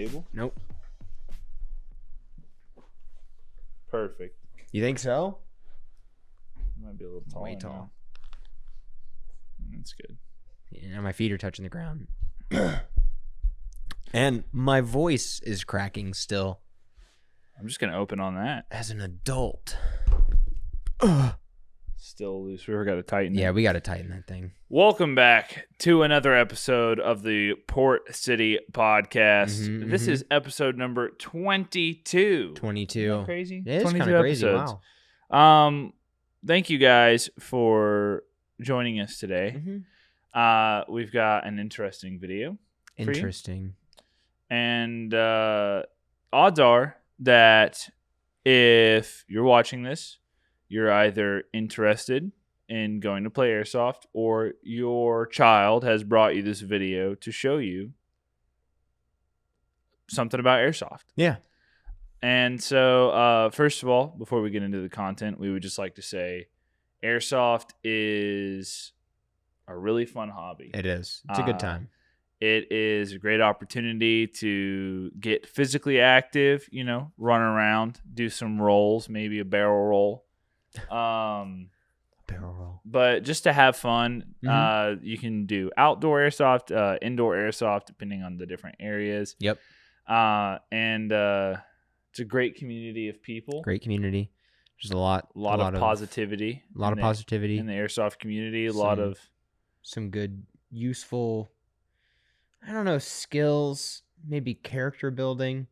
table? Nope. Perfect. You think so? Might be a little tall. Way tall. That's good. Yeah, my feet are touching the ground. And my voice is cracking still. I'm just gonna open on that. As an adult. Still loose. We got to tighten it. Yeah, we got to tighten that thing. Welcome back to another episode of the Port City Podcast. This is episode number 22. 22. Isn't that crazy? It is kind of crazy. Episodes. Wow. Thank you guys for joining us today. We've got an interesting video. Interesting. And odds are that if you're watching this, you're either interested in going to play Airsoft or your child has brought you this video to show you something about Airsoft. Yeah. And so, first of all, before we get into the content, we would just like to say Airsoft is a really fun hobby. It is. It's a good time. It is a great opportunity to get physically active, run around, do some rolls, maybe a barrel roll. Barrel roll. But just to have fun, you can do outdoor Airsoft, indoor Airsoft, depending on the different areas. Yep. And it's a great community of people. Great community. There's a lot of positivity. A lot of positivity in the Airsoft community. Some good, useful, skills, maybe character building.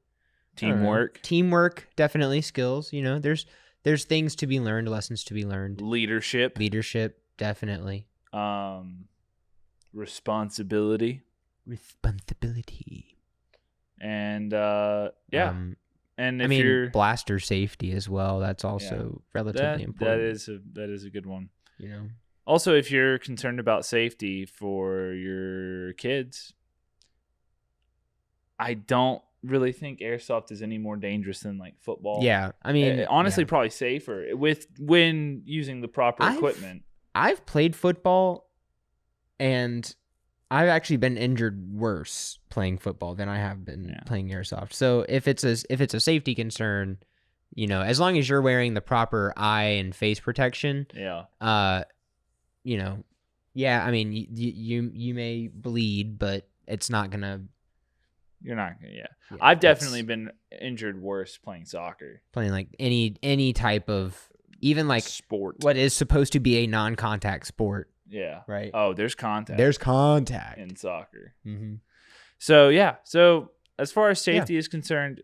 Teamwork, definitely skills. There's things to be learned, lessons to be learned. Leadership, definitely. Responsibility. And and if you're blaster safety as well, that's also relatively important. That is a good one. Also, if you're concerned about safety for your kids, I don't really think Airsoft is any more dangerous than like football. Yeah, honestly, probably safer when using the proper equipment. I've played football, and I've actually been injured worse playing football than I have been playing Airsoft. So if it's a safety concern, as long as you're wearing the proper eye and face protection, you may bleed, but it's not gonna. You're not. Yeah. I've definitely been injured worse playing soccer. Playing like any type of, even like sport. What is supposed to be a non-contact sport. Yeah. Right. Oh, there's contact. There's contact in soccer. Mm-hmm. So as far as safety is concerned,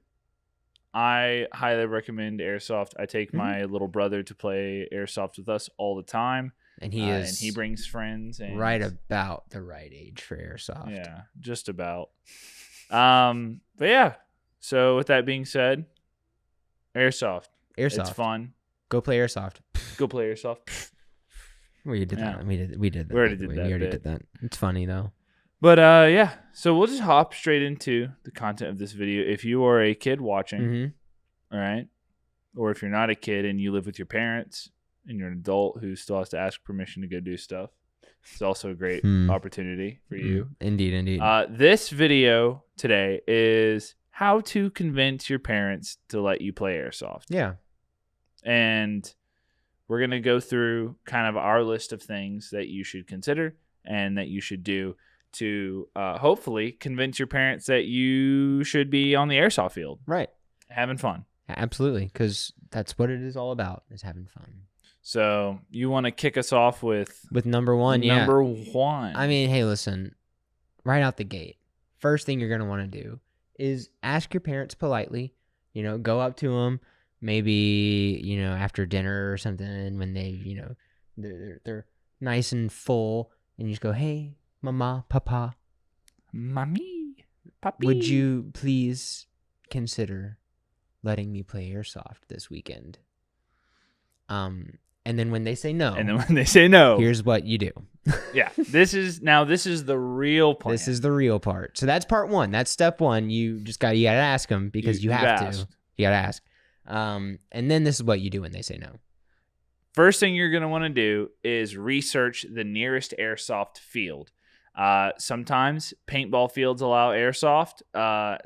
I highly recommend Airsoft. I take my little brother to play Airsoft with us all the time. And he brings friends. And right about the right age for Airsoft. Yeah, just about. But yeah. So with that being said, Airsoft. It's fun. Go play Airsoft. We did that. We did that. We already did that. It's funny though. But so we'll just hop straight into the content of this video. If you are a kid watching, all right, or if you're not a kid and you live with your parents and you're an adult who still has to ask permission to go do stuff, it's also a great opportunity for you. Indeed. This video today is how to convince your parents to let you play Airsoft. Yeah. And we're going to go through kind of our list of things that you should consider and that you should do to hopefully convince your parents that you should be on the Airsoft field. Right. Having fun. Absolutely, because that's what it is all about, is having fun. So you want to kick us off with number one? Number one. Hey, listen, right out the gate, first thing you're going to want to do is ask your parents politely, go up to them, maybe, after dinner or something when they, they're nice and full, and you just go, hey, mama, papa, mommy, papi, would you please consider letting me play Airsoft this weekend? And then when they say no, here's what you do. Yeah, this is the real plan. This is the real part. So that's part one. That's step one. You gotta ask them because you have to. You gotta ask. And then this is what you do when they say no. First thing you're gonna want to do is research the nearest Airsoft field. Sometimes paintball fields allow airsoft.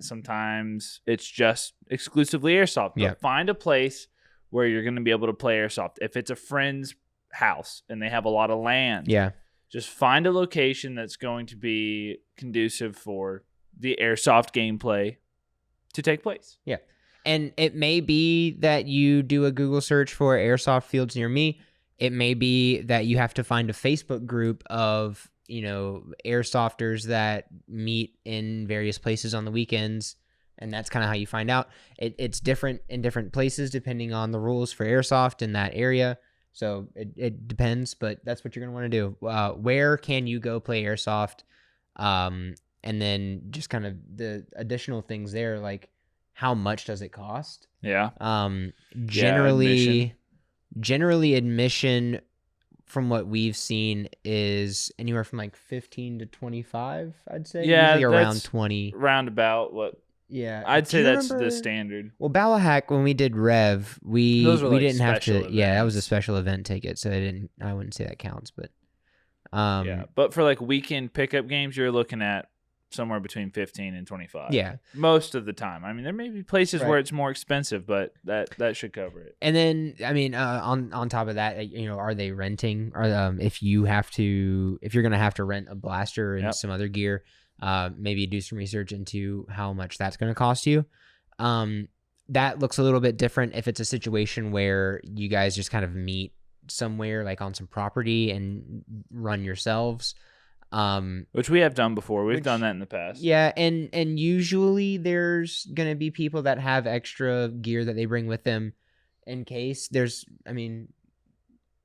Sometimes it's just exclusively airsoft. But find a place where you're going to be able to play airsoft. If it's a friend's house and they have a lot of land, just find a location that's going to be conducive for the airsoft gameplay to take place. Yeah. And it may be that you do a Google search for airsoft fields near me. It may be that you have to find a Facebook group of, airsofters that meet in various places on the weekends. And that's kind of how you find out. It's different in different places depending on the rules for airsoft in that area. So it depends, but that's what you're going to want to do. Where can you go play airsoft? And then just kind of the additional things there, like how much does it cost? Yeah. Generally admission from what we've seen is anywhere from like 15 to 25, I'd say. Yeah, usually around 20. Roundabout what? Yeah, I'd say that's the standard. Well, Ballahack, when we did Rev, we didn't have to. Events. Yeah, that was a special event ticket, so I wouldn't say that counts, but but for like weekend pickup games, you're looking at somewhere between 15 and 25. Yeah, most of the time. I mean, there may be places where it's more expensive, but that should cover it. And then, I mean, on top of that, are they renting? Or if you're gonna have to rent a blaster and some other gear. Maybe do some research into how much that's going to cost you. That looks a little bit different if it's a situation where you guys just kind of meet somewhere like on some property and run yourselves. Which we have done before. We've done that in the past. Yeah, and usually there's going to be people that have extra gear that they bring with them in case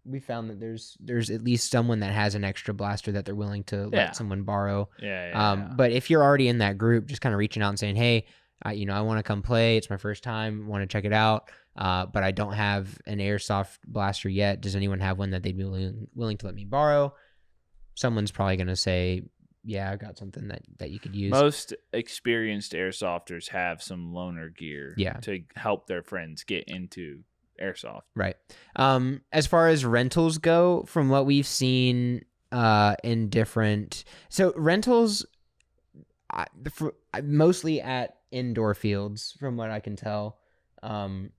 we found that there's at least someone that has an extra blaster that they're willing to let someone borrow. But if you're already in that group, just kind of reaching out and saying, hey, I want to come play. It's my first time. Want to check it out. But I don't have an airsoft blaster yet. Does anyone have one that they'd be willing to let me borrow? Someone's probably going to say, yeah, I got something that you could use. Most experienced airsofters have some loaner gear to help their friends get into airsoft. Right. As far as rentals go, from what we've seen in different rentals mostly at indoor fields from what I can tell. I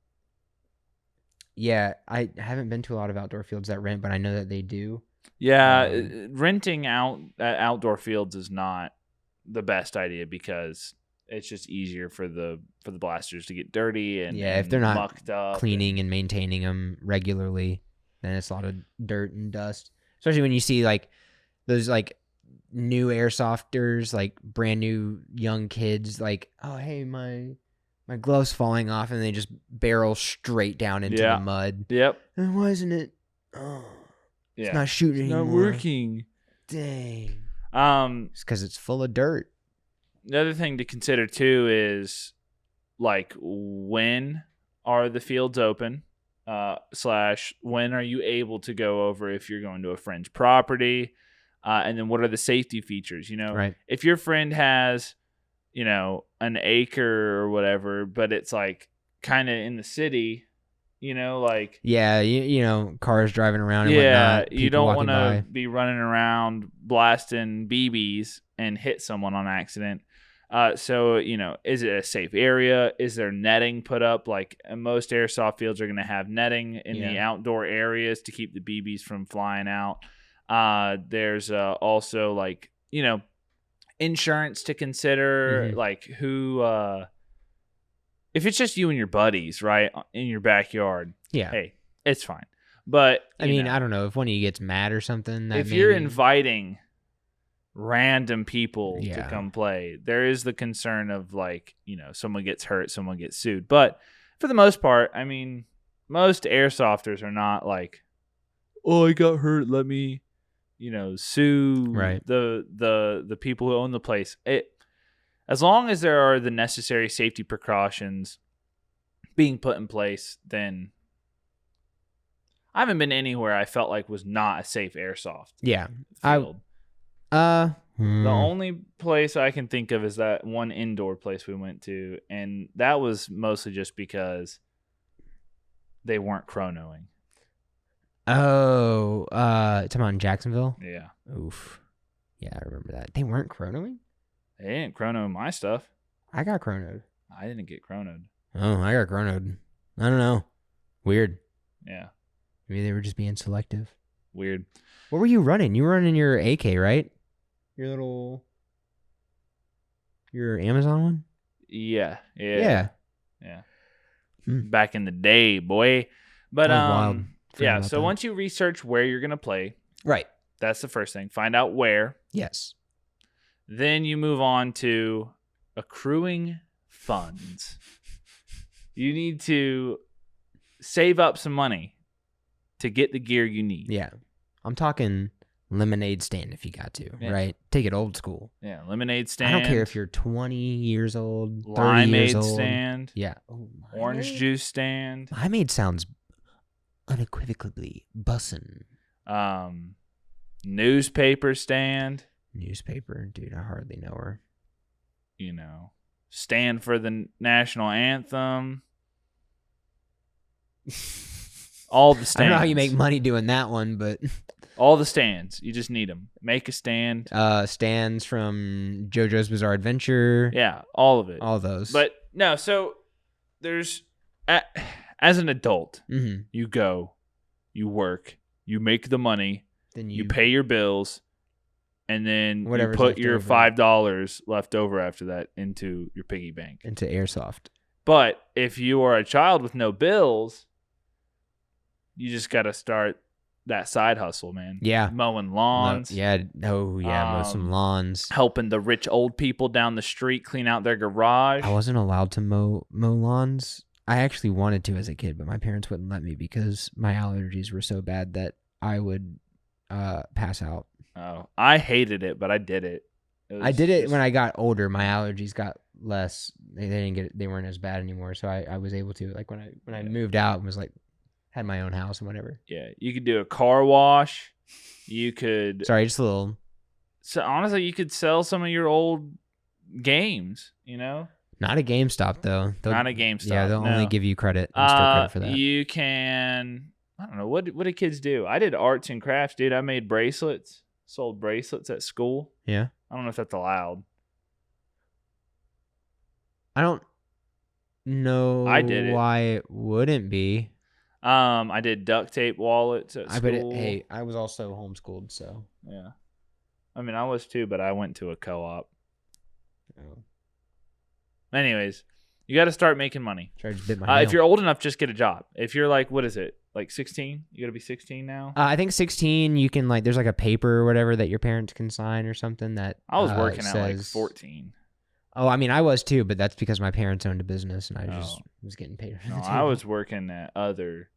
haven't been to a lot of outdoor fields that rent, but I know that they do. Renting out at outdoor fields is not the best idea because it's just easier for the blasters to get dirty and if they're not mucked up cleaning and maintaining them regularly, then it's a lot of dirt and dust. Especially when you see like those like new airsofters, like brand new young kids, like, oh hey, my glove's falling off, and they just barrel straight down into the mud. Yep. And why isn't it? Oh, it's not shooting anymore. Not working. Dang. It's because it's full of dirt. The other thing to consider too is like when are the fields open? / when are you able to go over if you're going to a friend's property? And then what are the safety features? If your friend has, an acre or whatever, but it's like kind of in the city, cars driving around and whatnot. You don't want to be running around blasting BBs and hit someone on accident. So, is it a safe area? Is there netting put up? Like most airsoft fields are going to have netting in the outdoor areas to keep the BBs from flying out. There's also like, insurance to consider, like who, if it's just you and your buddies, right, in your backyard, hey, it's fine. But I don't know if one of you gets mad or something. If you're inviting random people to come play, there is the concern of like, someone gets hurt, someone gets sued. But for the most part, most airsofters are not like, oh, I got hurt, let me, sue the people who own the place. As long as there are the necessary safety precautions being put in place, then I haven't been anywhere I felt like was not a safe airsoft field. The only place I can think of is that one indoor place we went to, and that was mostly just because they weren't chronoing. Oh, talking about in Jacksonville? Yeah. Oof. Yeah, I remember that. They weren't chronoing? They didn't chrono my stuff. I got chronoed. I didn't get chronoed. Oh, I got chronoed. I don't know. Weird. Yeah. Maybe they were just being selective. Weird. What were you running? You were running your AK, right? Your Amazon one? Yeah. Yeah. Back in the day, boy. But That was wild. yeah, so once you research where you're going to play, right. That's the first thing. Find out where. Yes. Then you move on to accruing funds. You need to save up some money to get the gear you need. Yeah. I'm talking lemonade stand if you got to, right? Take it old school. Yeah, lemonade stand. I don't care if you're 20 years old, 30 years limeade old. stand. Yeah. Oh, orange juice stand. Limeade sounds unequivocally bussin'. Newspaper stand. Newspaper, dude, I hardly know her. You know, stand for the national anthem. All the stands. I don't know how you make money doing that one, but all the stands. You just need them. Make a stand. Stands from JoJo's Bizarre Adventure. Yeah, all of it. All those. But no, so there's as an adult, you go, you work, you make the money, then you pay your bills, and then you put your $5 left over after that into your piggy bank. Into Airsoft. But if you are a child with no bills, you just got to start that side hustle, man. Yeah. Mowing lawns. Mow some lawns. Helping the rich old people down the street clean out their garage. I wasn't allowed to mow lawns. I actually wanted to as a kid, but my parents wouldn't let me because my allergies were so bad that I would pass out. Oh, I hated it, but I did it. I did it when I got older. My allergies got less. They weren't as bad anymore, so I was able to. Like when I moved out and was like, had my own house and whatever. Yeah, you could do a car wash. You could. Sorry, just a little. So honestly, you could sell some of your old games. You know. Not a GameStop though. Not a GameStop. Yeah, they'll only give you credit. Credit for that. You can. I don't know what do kids do. I did arts and crafts, dude. I made bracelets. Sold bracelets at school. Yeah. I don't know if that's allowed. I don't know I did it. Why it wouldn't be. I did duct tape wallets at school. Hey, I was also homeschooled, so. Yeah. I mean, I was too, but I went to a co-op. Oh. Anyways, you got to start making money. If you're old enough, just get a job. If you're like, what is it? Like 16? You got to be 16 now? I think 16, you can there's like a paper or whatever that your parents can sign or something that I was working at like 14. Oh, I mean, I was too, but that's because my parents owned a business and I just was getting paid. No, I was working at other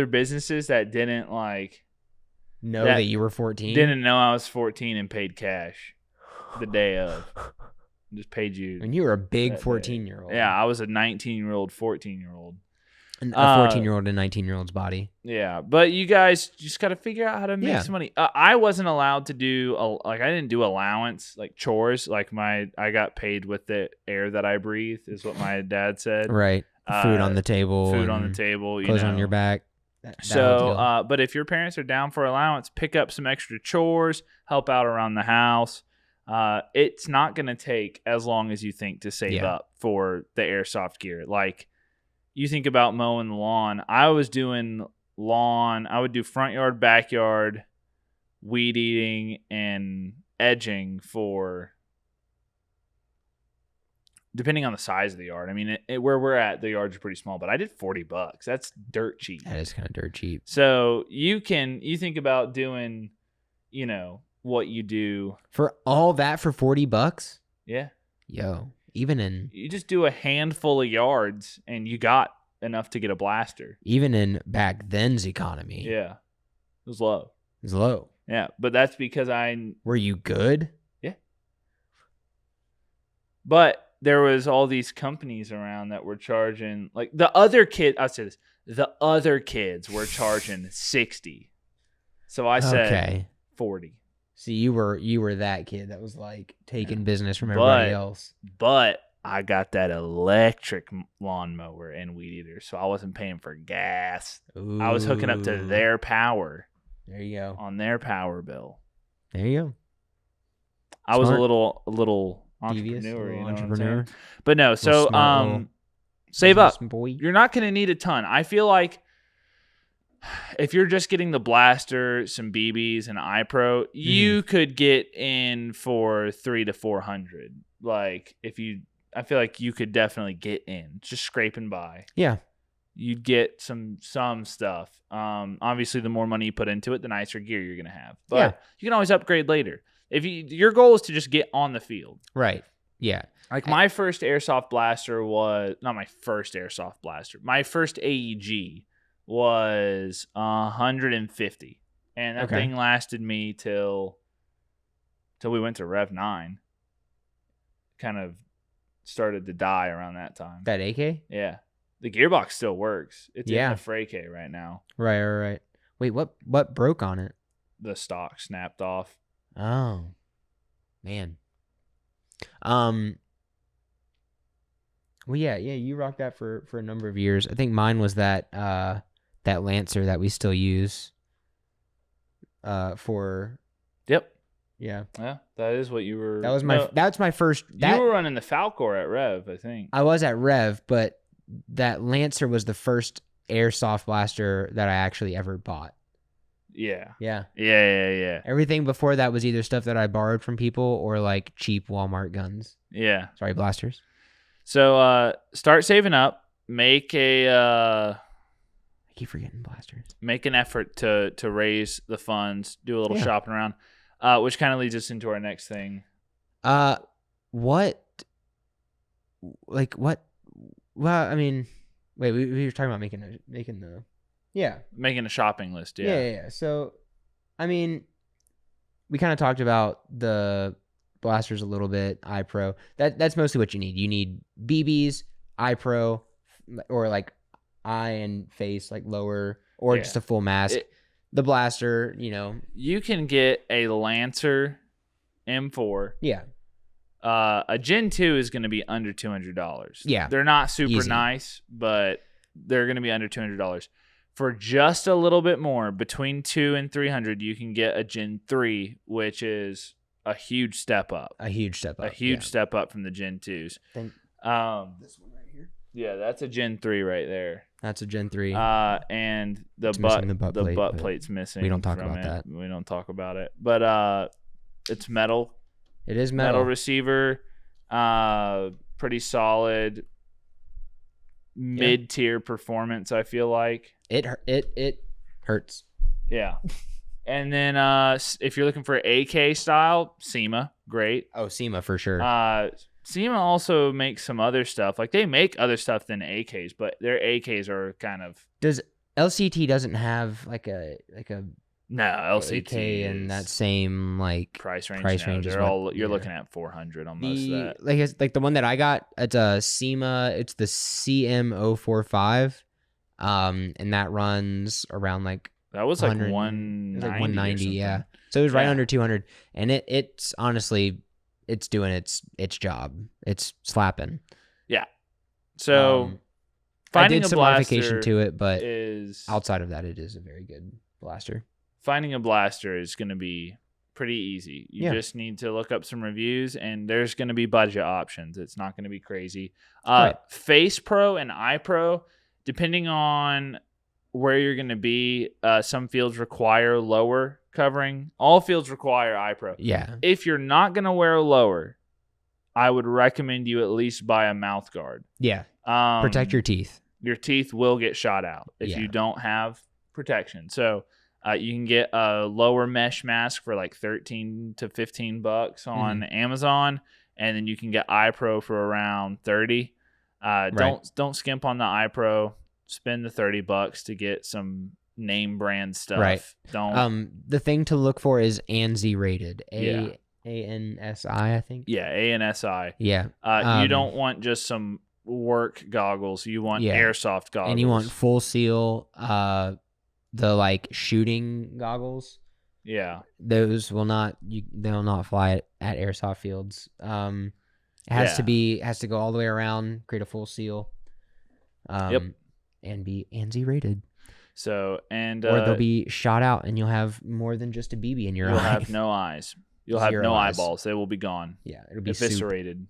businesses that didn't know that you were 14. Didn't know I was 14 and paid cash the day of. Just paid you. And you were a big 14-year-old. Yeah, I was a 19-year-old, 14-year-old. A 14-year-old and 19-year-old's body. Yeah, but you guys just got to figure out how to make some money. I wasn't allowed to do I didn't do allowance chores. I got paid with the air that I breathe is what my dad said. Right. Food on the table. Clothes on your back. But if your parents are down for allowance, pick up some extra chores, help out around the house. It's not going to take as long as you think to save up for the airsoft gear. You think about mowing the lawn. I was doing lawn. I would do front yard, backyard, weed eating, and edging for, depending on the size of the yard. I mean, where we're at, the yards are pretty small, but I did $40. That's dirt cheap. That is kind of dirt cheap. So you think about doing, what you do. For all that for $40? Yeah. Yo. You just do a handful of yards and you got enough to get a blaster. Even in back then's economy. Yeah. It was low. Yeah. But that's because Were you good? Yeah. But there was all these companies around that were charging the other kids were charging 60. So I said 40. See, you were that kid that was taking business from everybody else. But I got that electric lawnmower and weed eater, so I wasn't paying for gas. Ooh. I was hooking up to their power. There you go. On their power bill. There you go. I was a Smart. little Devious, entrepreneur, little you know entrepreneur. what I'm saying? But no, Little so smart little save up. business boy. You're not going to need a ton. I feel like if you're just getting the blaster, some BBs, and iPro, you could get in for $300 to $400. Like I feel like you could definitely get in, just scraping by. Yeah. You'd get some stuff. Obviously, the more money you put into it, the nicer gear you're gonna have. But you can always upgrade later. If your goal is to just get on the field, right? Yeah. Like my first airsoft blaster was not my first airsoft blaster. My first AEG was 150, and that thing lasted me till we went to Rev 9. Kind of started to die around that time. That AK? Yeah. The gearbox still works. It's in the Freyk right now. Right. Wait, what broke on it? The stock snapped off. Oh, man. Well, yeah. You rocked that for a number of years. I think mine was that Lancer that we still use. For. Yep. Yeah. Yeah, that is what you were. That's my first. You were running the Falcor at Rev, I think. I was at Rev, but that Lancer was the first airsoft blaster that I actually ever bought. Yeah. Yeah. Everything before that was either stuff that I borrowed from people or like cheap Walmart guns. Yeah. Sorry, blasters. So start saving up. Make I keep forgetting blasters. Make an effort to raise the funds. Do a little shopping around. Which kind of leads us into our next thing. What? Well, I mean, wait, we were talking about making a shopping list. Yeah. So, I mean, we kind of talked about the blasters a little bit. iPro. That's mostly what you need. You need BBs, iPro, or like eye and face, like lower, or just a full mask. The blaster, you can get a Lancer M4. Yeah. A Gen 2 is going to be under $200. Yeah. They're not super nice, but they're going to be under $200. For just a little bit more, between $200 and $300, you can get a Gen 3, which is a huge step up. A huge step up from the Gen 2s. This one right here. Yeah, that's a Gen 3 right there. That's a Gen 3. And the butt plate's missing. We don't talk about that. We don't talk about it. But it's metal. It is metal. Metal receiver. Pretty solid. Mid-tier performance, I feel like. It hurts. Yeah. And then if you're looking for AK style, SEMA, great. Oh, SEMA for sure. SEMA also makes some other stuff. Like they make other stuff than AKs, but their AKs are kind of. Does LCT doesn't have like a no LCT AK in that same like price range? They're all you're looking at 400 on most of that. Like the one that I got, it's a SEMA. It's the CM045, and that runs around like. That was like 190. Yeah. So it was right under 200, and it's honestly. It's doing its job. It's slapping. Yeah. So finding I did a some blaster modification to it, but outside of that, it is a very good blaster. Finding a blaster is going to be pretty easy. You just need to look up some reviews, and there's going to be budget options. It's not going to be crazy. Face Pro and iPro, depending on where you're going to be, some fields require lower covering. All fields require iPro. Yeah. If you're not going to wear a lower, I would recommend you at least buy a mouth guard. Yeah. Protect your teeth. Your teeth will get shot out if you don't have protection. So you can get a lower mesh mask for like $13 to $15 on Amazon, and then you can get iPro for around $30. Don't skimp on the iPro. Spend the $30 to get some name brand stuff. Right. Don't. The thing to look for is ANSI rated. ANSI, I think. Yeah, ANSI. Yeah. You don't want just some work goggles. You want airsoft goggles. And you want full seal. The like shooting goggles. Yeah. Those will not. They'll not fly at airsoft fields. It has to go all the way around. Create a full seal. And be ANSI rated. So, and or they'll be shot out, and you'll have more than just a BB in your you'll eye. have no eyes. You'll have no eyeballs. They will be gone. Yeah, it'll be eviscerated.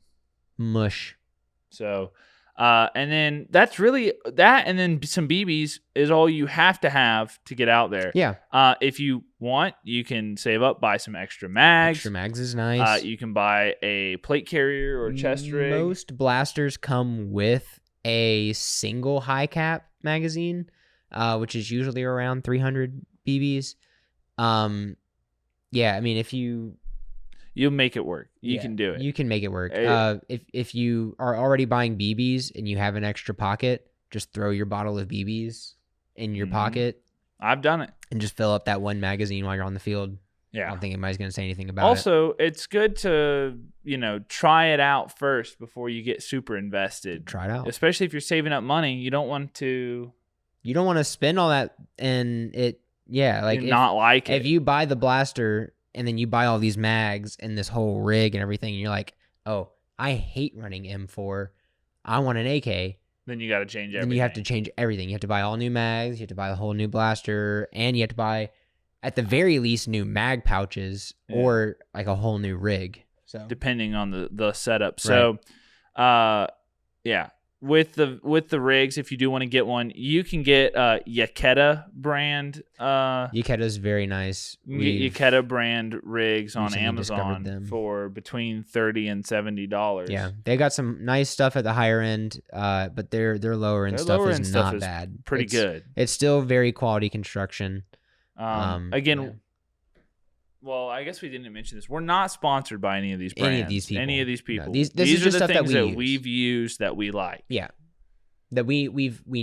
Mush. So, and then that's really that, and then some BBs is all you have to get out there. Yeah. If you want, you can save up, buy some extra mags. Extra mags is nice. You can buy a plate carrier or chest rig. Most blasters come with a single high cap magazine, which is usually around 300 BBs. Yeah, I mean, if you'll make it work. You can do it. You can make it work. If you are already buying BBs and you have an extra pocket, just throw your bottle of BBs in your pocket. I've done it. And just fill up that one magazine while you're on the field. Yeah. I don't think anybody's going to say anything about it. Also, it's good to, try it out first before you get super invested. Try it out. Especially if you're saving up money. You don't want to spend all that and it, not like it. If you buy the blaster and then you buy all these mags and this whole rig and everything, and you're like, oh, I hate running M4. I want an AK. Then you got to change everything. Then you have to change everything. You have to buy all new mags. You have to buy the whole new blaster. And you have to buy, at the very least, new mag pouches or like a whole new rig. So depending on the setup. Right. So, with the rigs, if you do want to get one, you can get Yaketa brand. Yaketa's very nice. Yaketa brand rigs on Amazon for between $30 and $70. Yeah, they got some nice stuff at the higher end, but their lower end stuff is not bad. Pretty good. It's still very quality construction. Well, I guess we didn't mention this. We're not sponsored by any of these brands. Any of these people. No, these are just stuff things that we've used that we like. Yeah. That we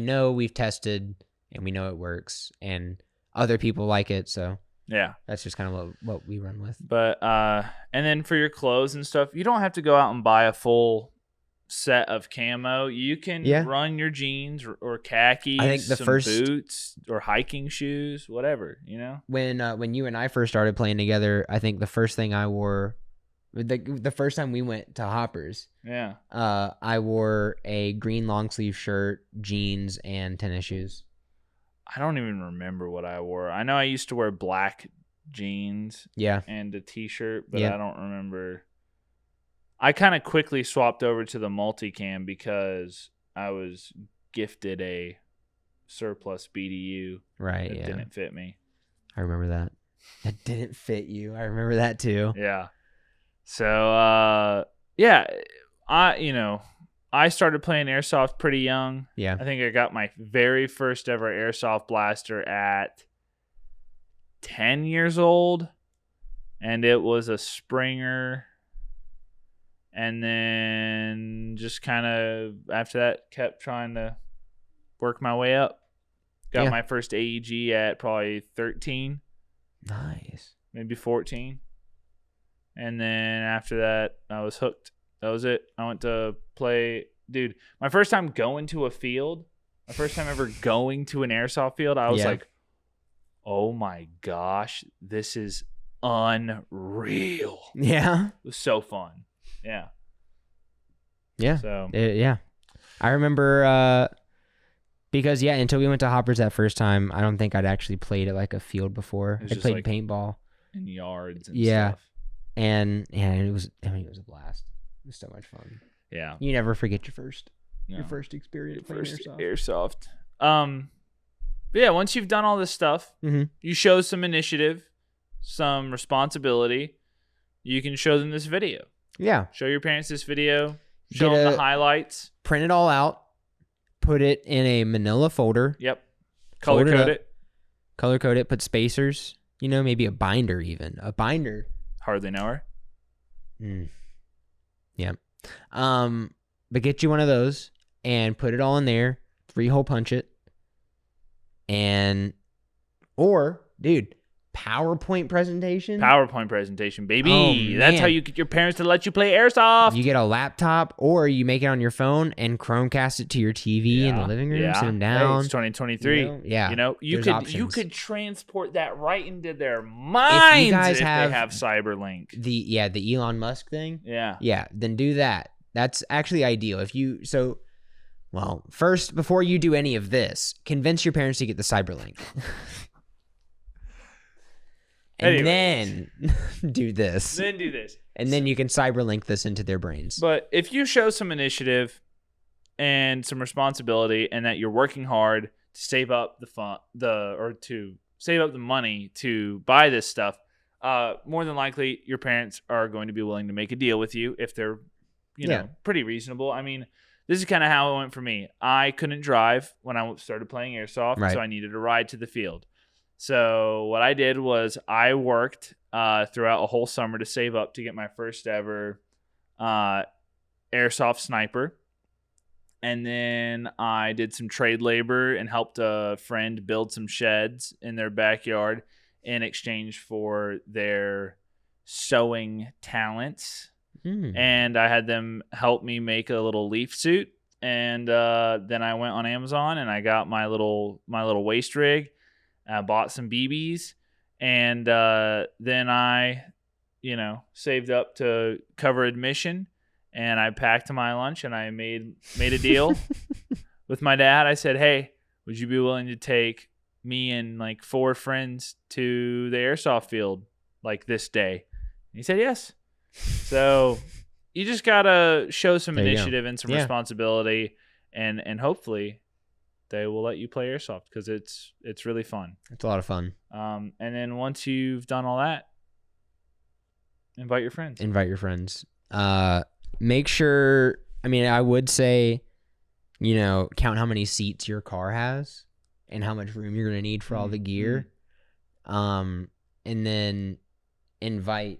know, we've tested, and we know it works, and other people like it, so yeah. That's just kind of what we run with. But and then for your clothes and stuff, you don't have to go out and buy a full set of camo. You can run your jeans or khakis, I think some boots or hiking shoes, whatever, When you and I first started playing together, I think the first thing I wore, the first time we went to Hoppers, I wore a green long sleeve shirt, jeans, and tennis shoes. I don't even remember what I wore. I know I used to wear black jeans and a t-shirt, but I don't remember. I kind of quickly swapped over to the multicam because I was gifted a surplus BDU that didn't fit me. I remember that. That didn't fit you. I remember that too. Yeah. So, I started playing Airsoft pretty young. Yeah. I think I got my very first ever Airsoft blaster at 10 years old, and it was a Springer. And then just kind of after that kept trying to work my way up. Got my first AEG at probably 13. Nice. Maybe 14. And then after that, I was hooked. That was it. I went to play. Dude, my first time going to a field, my first time ever going to an airsoft field, I was like, oh my gosh, this is unreal. Yeah. It was so fun. Yeah. Yeah. So I remember because until we went to Hoppers that first time, I don't think I'd actually played at like a field before. I played paintball in yards and stuff. And it was a blast. It was so much fun. Yeah. You never forget your first experience playing Airsoft. But once you've done all this stuff, you show some initiative, some responsibility, you can show them this video. Yeah. Show your parents this video. Show them the highlights. Print it all out. Put it in a manila folder. Yep. Color code it. Color code it. Put spacers. Maybe a binder even. A binder. Hardly know her. Yeah. But get you one of those and put it all in there. 3-hole punch it. Dude, PowerPoint presentation, baby. Oh, that's how you get your parents to let you play Airsoft. You get a laptop, or you make it on your phone and Chromecast it to your TV in the living room. Sit them down. Hey, it's 2023. You could transport that right into their minds if they have Cyberlink. The Elon Musk thing. Yeah. Then do that. That's actually ideal. Well, first, before you do any of this, convince your parents to get the Cyberlink. And then do this. Then do this. And then you can Cyberlink this into their brains. But if you show some initiative and some responsibility, and that you're working hard to save up to save up the money to buy this stuff, more than likely your parents are going to be willing to make a deal with you if they're, you know, pretty reasonable. I mean, this is kind of how it went for me. I couldn't drive when I started playing Airsoft, so I needed a ride to the field. So what I did was I worked throughout a whole summer to save up to get my first ever Airsoft sniper. And then I did some trade labor and helped a friend build some sheds in their backyard in exchange for their sewing talents. And I had them help me make a little leaf suit. And then I went on Amazon and I got my little waist rig. I bought some BBs. And then I, saved up to cover admission. And I packed my lunch and I made a deal with my dad. I said, hey, would you be willing to take me and like 4 friends to the airsoft field like this day? And he said yes. So you just got to show some initiative and some responsibility, and hopefully they will let you play airsoft because it's really fun. It's a lot of fun. And then once you've done all that, invite your friends. Make sure, I would say, count how many seats your car has and how much room you're going to need for all the gear. And then invite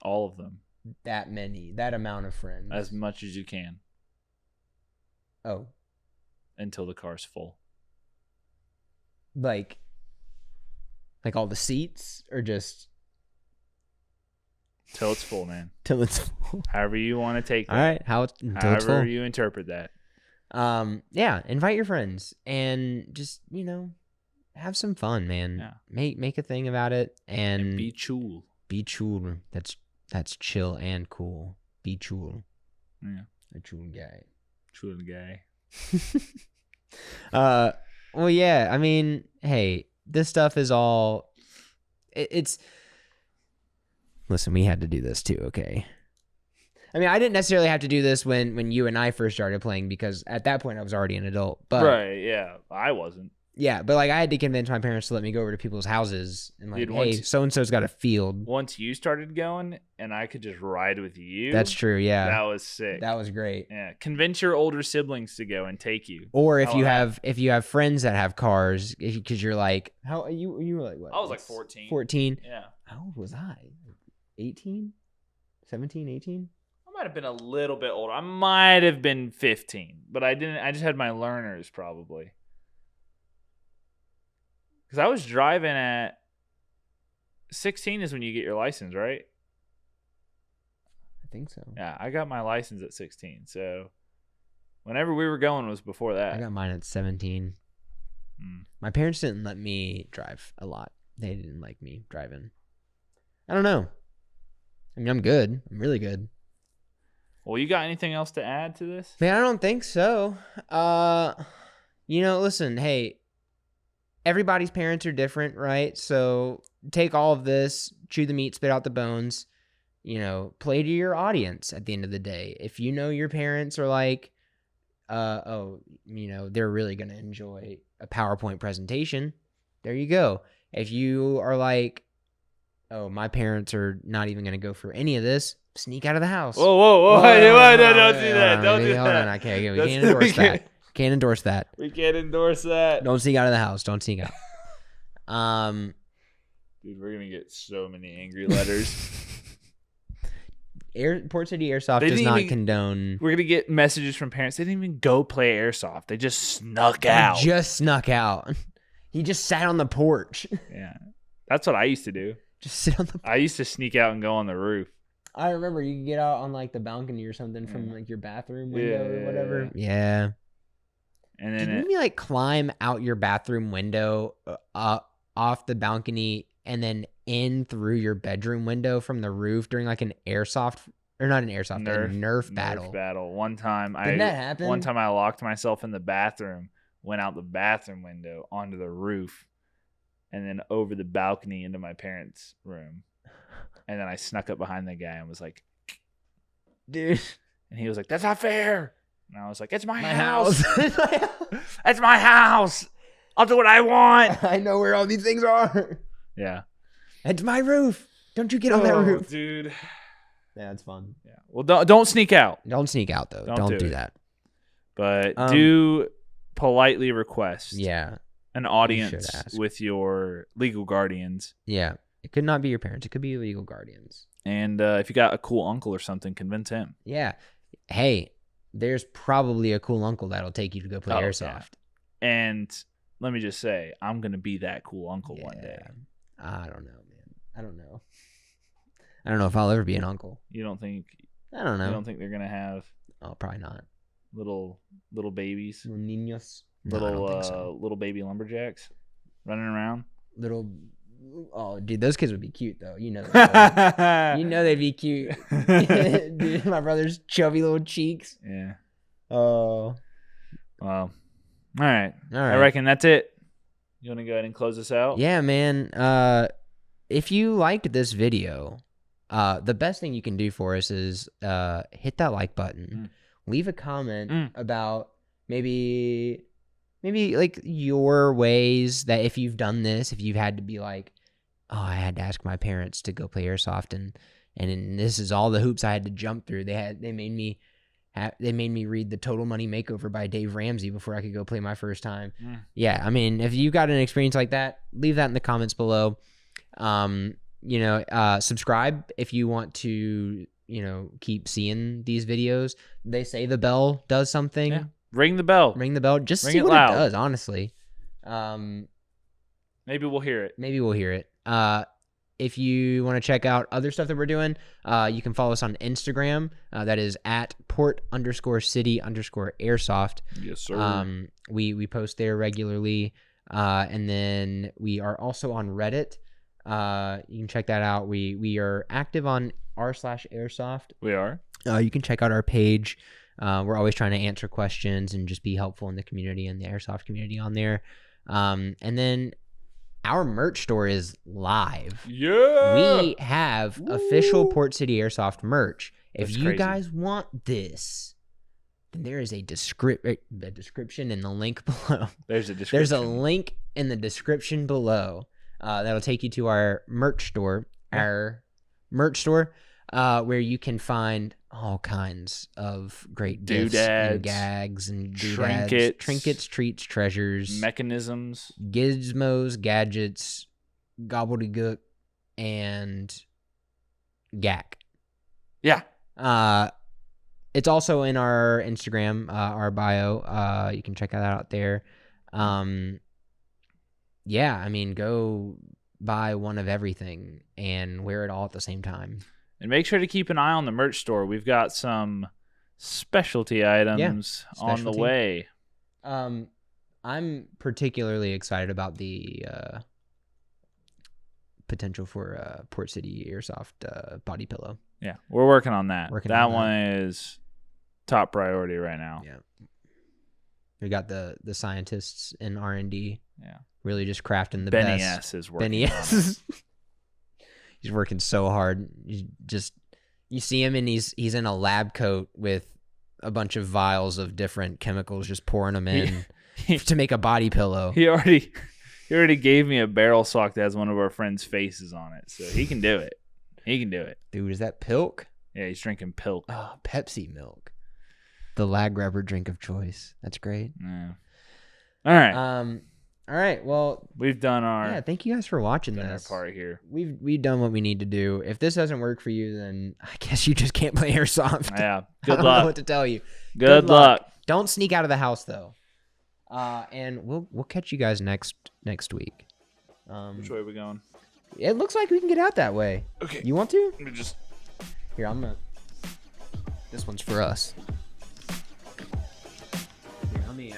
all of them. That amount of friends. As much as you can. Oh. Until the car's full. Like all the seats, or just... Till it's full, man. Till it's full. However you want to take that. All right. Until it's full. However you interpret that. Invite your friends and just, have some fun, man. Yeah. Make a thing about it and be cool. Be cool. That's chill and cool. Be cool. Yeah. A cool guy. Cool guy. Well, yeah, hey, this stuff is all it's listen, we had to do this too, okay? I didn't necessarily have to do this when you and I first started playing, because at that point I was already an adult. But right, yeah. I wasn't. Yeah, but I had to convince my parents to let me go over to people's houses and Dude, hey, so-and-so's got a field. Once you started going and I could just ride with you. That's true, yeah. That was sick. That was great. Yeah. Convince your older siblings to go and take you. Or if you have friends that have cars, because you're like, how you were like what? I was like 14. 14. Yeah. How old was I? 18? 17, 18? I might have been a little bit older. I might have been 15, but I just had my learners probably. Because I was driving at 16 is when you get your license, right? I think so. Yeah, I got my license at 16. So whenever we were going was before that. I got mine at 17. My parents didn't let me drive a lot. They didn't like me driving. I don't know. I'm good. I'm really good. Well, you got anything else to add to this? Man, I don't think so. Listen, hey, everybody's parents are different, right? So take all of this, chew the meat, spit out the bones, play to your audience at the end of the day. If your parents are like, they're really going to enjoy a PowerPoint presentation, there you go. If you are like, oh, my parents are not even going to go for any of this, sneak out of the house. Whoa. Don't do that. Don't do that. Hold on. Okay, we can't endorse that. Can't endorse that. We can't endorse that. Don't sneak out of the house. Don't sneak out. Dude, we're gonna get so many angry letters. Port City Airsoft does not condone. We're gonna get messages from parents. They didn't even go play Airsoft. They just snuck out. He just sat on the porch. Yeah, that's what I used to do. Just sit on the porch. I used to sneak out and go on the roof. I remember you could get out on the balcony or something from your bathroom window or whatever. Yeah. And then didn't you climb out your bathroom window off the balcony and then in through your bedroom window from the roof during an airsoft or not an airsoft, a Nerf battle. Nerf battle. One time Did that happen? One time I locked myself in the bathroom, went out the bathroom window onto the roof, and then over the balcony into my parents' room. And then I snuck up behind the guy and was like, dude. And he was like, "That's not fair." And I was like, "It's my house. It's my house. I'll do what I want. I know where all these things are." Yeah. It's my roof. Don't you get on that roof, dude. Yeah, it's fun. Yeah. Well, don't sneak out. Don't sneak out though. Don't do that. But do politely request. Yeah. An audience with your legal guardians. Yeah. It could not be your parents. It could be your legal guardians. And if you got a cool uncle or something, convince him. Yeah. Hey, there's probably a cool uncle that'll take you to go play Airsoft. Yeah. And let me just say, I'm going to be that cool uncle one day. I don't know, man. I don't know if I'll ever be an uncle. You don't think? I don't know. You don't think they're going to have? Oh, probably not. Little babies? Little niños? No, I don't think so. Little baby lumberjacks running around? Oh, dude, those kids would be cute though. You know that. You know they'd be cute. Dude, my brother's chubby little cheeks. Yeah. Oh. Well. All right. I reckon that's it. You want to go ahead and close this out? Yeah, man. If you liked this video, the best thing you can do for us is hit that like button. Leave a comment about maybe like your ways that if you've done this, if you've had to be like, oh, I had to ask my parents to go play Airsoft and this is all the hoops I had to jump through. They made me read the Total Money Makeover by Dave Ramsey before I could go play my first time. Yeah, I mean, if you got an experience like that, leave that in the comments below. Subscribe if you want to, keep seeing these videos. They say the bell does something. Yeah. Ring the bell. Just see what it does, honestly. Maybe we'll hear it. If you want to check out other stuff that we're doing, you can follow us on Instagram. That is at port_city_airsoft. Yes, sir. We post there regularly. And then we are also on Reddit. You can check that out. We are active on r/airsoft. We are. You can check out our page. We're always trying to answer questions and just be helpful in the community and the Airsoft community on there. And then our merch store is live. Yeah. We have official Port City Airsoft merch. If you guys want this, then there is a description in the link below. There's a link in the description below that'll take you to our merch store. Where you can find all kinds of great gifts and gags and trinkets, treats, treasures, mechanisms, gizmos, gadgets, gobbledygook, and gack. Yeah. It's also in our Instagram, our bio. You can check that out there. Yeah, I mean, go buy one of everything and wear it all at the same time. And make sure to keep an eye on the merch store. We've got some specialty items on the way. I'm particularly excited about the potential for Port City Airsoft body pillow. Yeah, we're working on that. That one is top priority right now. Yeah. We got the scientists in R&D. Yeah. Really just crafting the Benny best. S is working. Benny S. He's working so hard. You see him and he's in a lab coat with a bunch of vials of different chemicals, just pouring them in to make a body pillow. He already gave me a barrel sock that has one of our friends' faces on it, so he can do it. Dude, is that Pilk? Yeah, he's drinking Pilk. Oh, Pepsi milk. The lag grabber drink of choice. That's great. Yeah. All right. All right. Well, we've done our. Yeah. Thank you guys for watching this. Our part here. We've done what we need to do. If this doesn't work for you, then I guess you just can't play Airsoft. Yeah. Good luck. I don't know what to tell you. Good luck. Don't sneak out of the house though. And we'll catch you guys next week. Which way are we going? It looks like we can get out that way. Okay. You want to? Let me just. Here, I'm gonna. This one's for us. Here, let me.